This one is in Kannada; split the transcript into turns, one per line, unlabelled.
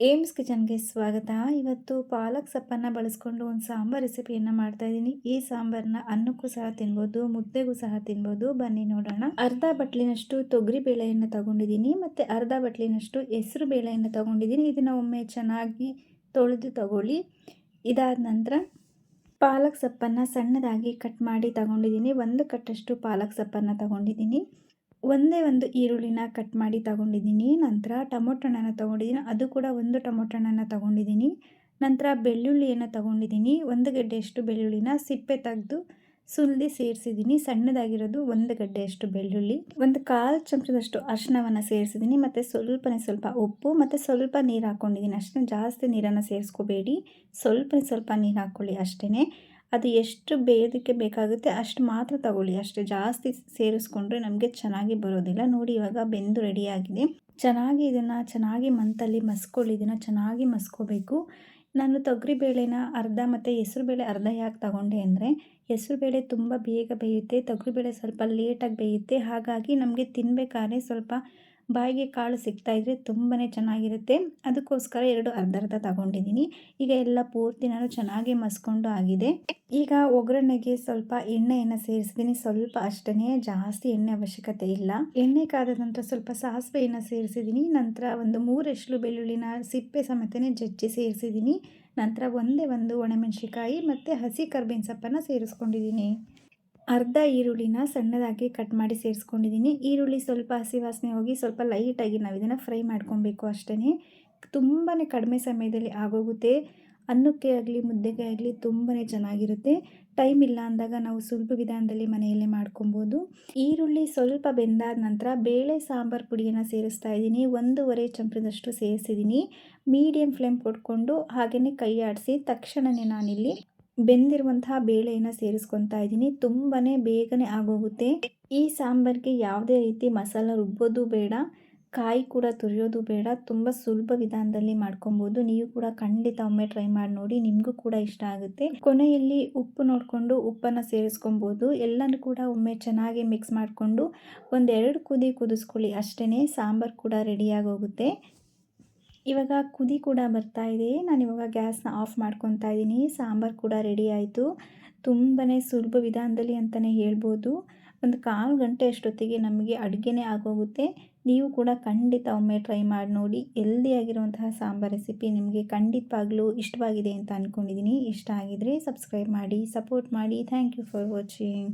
ಏಮ್ಸ್ ಕಿಚನ್ಗೆ ಸ್ವಾಗತ. ಇವತ್ತು ಪಾಲಕ್ ಸೊಪ್ಪನ್ನು ಬಳಸ್ಕೊಂಡು ಒಂದು ಸಾಂಬಾರ್ ರೆಸಿಪಿಯನ್ನು ಮಾಡ್ತಾಯಿದ್ದೀನಿ. ಈ ಸಾಂಬಾರನ್ನ ಅನ್ನಕ್ಕೂ ಸಹ ತಿನ್ಬೋದು, ಮುದ್ದೆಗೂ ಸಹ ತಿನ್ಬೋದು. ಬನ್ನಿ ನೋಡೋಣ. ಅರ್ಧ ಬಟ್ಲಿನಷ್ಟು ತೊಗರಿ ಬೇಳೆಯನ್ನು ತಗೊಂಡಿದ್ದೀನಿ ಮತ್ತು ಅರ್ಧ ಬಟ್ಲಿನಷ್ಟು ಹೆಸರು ಬೇಳೆಯನ್ನು ತಗೊಂಡಿದ್ದೀನಿ. ಇದನ್ನು ಒಮ್ಮೆ ಚೆನ್ನಾಗಿ ತೊಳೆದು ತಗೊಳ್ಳಿ. ಇದಾದ ನಂತರ ಪಾಲಕ್ ಸೊಪ್ಪನ್ನು ಸಣ್ಣದಾಗಿ ಕಟ್ ಮಾಡಿ ತಗೊಂಡಿದ್ದೀನಿ. 1 ಕಟ್ಟಷ್ಟು ಪಾಲಕ್ ಸೊಪ್ಪನ್ನು ತಗೊಂಡಿದ್ದೀನಿ. ಒಂದೇ ಒಂದು ಈರುಳ್ಳಿನ ಕಟ್ ಮಾಡಿ ತಗೊಂಡಿದ್ದೀನಿ. ನಂತರ ಟೊಮೊಟೊ ಹಣ್ಣನ್ನು ತಗೊಂಡಿದ್ದೀನಿ, ಅದು ಕೂಡ 1 ಟೊಮೊಟೊ ಹಣ್ಣನ್ನು ತಗೊಂಡಿದ್ದೀನಿ. ನಂತರ ಬೆಳ್ಳುಳ್ಳಿಯನ್ನು ತಗೊಂಡಿದ್ದೀನಿ. 1 ಗೆಡ್ಡೆಯಷ್ಟು ಬೆಳ್ಳುಳ್ಳಿನ ಸಿಪ್ಪೆ ತೆಗೆದು ಸುಲಿದು ಸೇರಿಸಿದ್ದೀನಿ. ಸಣ್ಣದಾಗಿರೋದು 1 ಗಡ್ಡೆಯಷ್ಟು ಬೆಳ್ಳುಳ್ಳಿ, 1/4 ಚಮಚದಷ್ಟು ಅರಿಶಿನವನ್ನು ಸೇರಿಸಿದ್ದೀನಿ ಮತ್ತು ಸ್ವಲ್ಪ ಉಪ್ಪು ಮತ್ತು ಸ್ವಲ್ಪ ನೀರು ಹಾಕ್ಕೊಂಡಿದ್ದೀನಿ. ಅಷ್ಟೇ, ಜಾಸ್ತಿ ನೀರನ್ನು ಸೇರಿಸ್ಕೋಬೇಡಿ, ಸ್ವಲ್ಪ ನೀರು ಹಾಕ್ಕೊಳ್ಳಿ ಅಷ್ಟೇ. ಅದು ಎಷ್ಟು ಬೇಯೋದಕ್ಕೆ ಬೇಕಾಗುತ್ತೆ ಅಷ್ಟು ಮಾತ್ರ ತಗೊಳ್ಳಿ ಅಷ್ಟೇ. ಜಾಸ್ತಿ ಸೇರಿಸ್ಕೊಂಡ್ರೆ ನಮಗೆ ಚೆನ್ನಾಗಿ ಬರೋದಿಲ್ಲ. ನೋಡಿ, ಇವಾಗ ಬೆಂದು ರೆಡಿಯಾಗಿದೆ. ಚೆನ್ನಾಗಿ ಮಂತಲ್ಲಿ ಮಸ್ಕೊಳ್ಳಿ. ಇದನ್ನು ಚೆನ್ನಾಗಿ ಮಸ್ಕೋಬೇಕು. ನಾನು ತೊಗರಿಬೇಳೆನ ಅರ್ಧ ಮತ್ತು ಹೆಸರುಬೇಳೆ ಅರ್ಧ ಯಾಕೆ ತಗೊಂಡೆ ಅಂದರೆ, ಹೆಸರುಬೇಳೆ ತುಂಬ ಬೇಗ ಬೇಯುತ್ತೆ, ತೊಗರಿಬೇಳೆ ಸ್ವಲ್ಪ ಲೇಟಾಗಿ ಬೇಯುತ್ತೆ. ಹಾಗಾಗಿ ನಮಗೆ ತಿನ್ನಬೇಕಾದ್ರೆ ಸ್ವಲ್ಪ ಬಾಯಿಗೆ ಕಾಳು ಸಿಗ್ತಾಯಿದ್ರೆ ತುಂಬಾ ಚೆನ್ನಾಗಿರುತ್ತೆ. ಅದಕ್ಕೋಸ್ಕರ 2 ಅರ್ಧ ತಗೊಂಡಿದ್ದೀನಿ. ಈಗ ಎಲ್ಲ ಪೂರ್ತಿ ನಾನು ಚೆನ್ನಾಗಿ ಮಸ್ಕೊಂಡು ಆಗಿದೆ. ಈಗ ಒಗ್ಗರಣೆಗೆ ಸ್ವಲ್ಪ ಎಣ್ಣೆಯನ್ನು ಸೇರಿಸಿದ್ದೀನಿ, ಸ್ವಲ್ಪ ಅಷ್ಟೇ, ಜಾಸ್ತಿ ಎಣ್ಣೆ ಅವಶ್ಯಕತೆ ಇಲ್ಲ. ಎಣ್ಣೆ ಕಾದ ನಂತರ ಸ್ವಲ್ಪ ಸಾಸಿವೆಯನ್ನು ಸೇರಿಸಿದ್ದೀನಿ. ನಂತರ 3 ಎಸಳು ಬೆಳ್ಳುಳ್ಳಿನ ಸಿಪ್ಪೆ ಸಮೇತನೇ ಜಜ್ಜಿ ಸೇರಿಸಿದ್ದೀನಿ. ನಂತರ ಒಂದೇ ಒಂದು ಒಣಮೆಣಸಿಕಾಯಿ ಮತ್ತು ಹಸಿ ಕರ್ಬೇವಿನ ಸೊಪ್ಪನ್ನು ಸೇರಿಸ್ಕೊಂಡಿದ್ದೀನಿ. ಅರ್ಧ ಈರುಳ್ಳಿನ ಸಣ್ಣದಾಗಿ ಕಟ್ ಮಾಡಿ ಸೇರಿಸ್ಕೊಂಡಿದ್ದೀನಿ. ಈರುಳ್ಳಿ ಸ್ವಲ್ಪ ಹಸಿ ವಾಸನೆ ಹೋಗಿ ಸ್ವಲ್ಪ ಲೈಟಾಗಿ ನಾವು ಇದನ್ನು ಫ್ರೈ ಮಾಡ್ಕೊಬೇಕು ಅಷ್ಟೇ. ತುಂಬಾ ಕಡಿಮೆ ಸಮಯದಲ್ಲಿ ಆಗೋಗುತ್ತೆ. ಅನ್ನಕ್ಕೆ ಆಗಲಿ ಮುದ್ದೆಗೆ ಆಗಲಿ ತುಂಬಾ ಚೆನ್ನಾಗಿರುತ್ತೆ. ಟೈಮ್ ಇಲ್ಲ ಅಂದಾಗ ನಾವು ಸುಲಭ ವಿಧಾನದಲ್ಲಿ ಮನೆಯಲ್ಲೇ ಮಾಡ್ಕೊಬೋದು. ಈರುಳ್ಳಿ ಸ್ವಲ್ಪ ಬೆಂದಾದ ನಂತರ ಬೇಳೆ ಸಾಂಬಾರು ಪುಡಿಯನ್ನು ಸೇರಿಸ್ತಾ ಇದ್ದೀನಿ. 1.5 ಚಮಚದಷ್ಟು ಸೇರಿಸಿದ್ದೀನಿ. ಮೀಡಿಯಮ್ ಫ್ಲೇಮ್ ಕೊಟ್ಕೊಂಡು ಹಾಗೆಯೇ ಕೈ ಆಡಿಸಿ ತಕ್ಷಣವೇ ನಾನಿಲ್ಲಿ ಬೆಂದಿರುವಂತಹ ಬೇಳೆಯನ್ನು ಸೇರಿಸ್ಕೊತಾ ಇದ್ದೀನಿ. ತುಂಬಾ ಬೇಗನೆ ಆಗೋಗುತ್ತೆ. ಈ ಸಾಂಬಾರಿಗೆ ಯಾವುದೇ ರೀತಿ ಮಸಾಲ ರುಬ್ಬೋದು ಬೇಡ, ಕಾಯಿ ಕೂಡ ತುರಿಯೋದು ಬೇಡ. ತುಂಬ ಸುಲಭ ವಿಧಾನದಲ್ಲಿ ಮಾಡ್ಕೊಬೋದು. ನೀವು ಕೂಡ ಖಂಡಿತ ಒಮ್ಮೆ ಟ್ರೈ ಮಾಡಿ ನೋಡಿ, ನಿಮಗೂ ಕೂಡ ಇಷ್ಟ ಆಗುತ್ತೆ. ಕೊನೆಯಲ್ಲಿ ಉಪ್ಪು ನೋಡಿಕೊಂಡು ಉಪ್ಪನ್ನು ಸೇರಿಸ್ಕೊಬೋದು. ಎಲ್ಲನೂ ಕೂಡ ಒಮ್ಮೆ ಚೆನ್ನಾಗಿ ಮಿಕ್ಸ್ ಮಾಡಿಕೊಂಡು 1-2 ಕುದಿ ಕುದಿಸ್ಕೊಳ್ಳಿ ಅಷ್ಟೇ. ಸಾಂಬಾರು ಕೂಡ ರೆಡಿಯಾಗೋಗುತ್ತೆ. ಇವಾಗ ಕುದಿ ಕೂಡ ಬರ್ತಾ ಇದೆ. ನಾನಿವಾಗ ಗ್ಯಾಸ್ನ ಆಫ್ ಮಾಡ್ಕೊತಾ ಇದ್ದೀನಿ. ಸಾಂಬಾರು ಕೂಡ ರೆಡಿ ಆಯಿತು. ತುಂಬಾ ಸುಲಭ ವಿಧಾನದಲ್ಲಿ ಅಂತಲೇ ಹೇಳ್ಬೋದು. 1/4 ಗಂಟೆ ಅಷ್ಟೊತ್ತಿಗೆ ನಮಗೆ ಅಡುಗೆನೇ ಆಗೋಗುತ್ತೆ. ನೀವು ಕೂಡ ಖಂಡಿತ ಒಮ್ಮೆ ಟ್ರೈ ಮಾಡಿ ನೋಡಿ. ಹೆಲ್ದಿಯಾಗಿರುವಂತಹ ಸಾಂಬಾರು ರೆಸಿಪಿ ನಿಮಗೆ ಖಂಡಿತವಾಗ್ಲೂ ಇಷ್ಟವಾಗಿದೆ ಅಂತ ಅಂದ್ಕೊಂಡಿದ್ದೀನಿ. ಇಷ್ಟ ಆಗಿದರೆ ಸಬ್ಸ್ಕ್ರೈಬ್ ಮಾಡಿ, ಸಪೋರ್ಟ್ ಮಾಡಿ. Thank you for watching.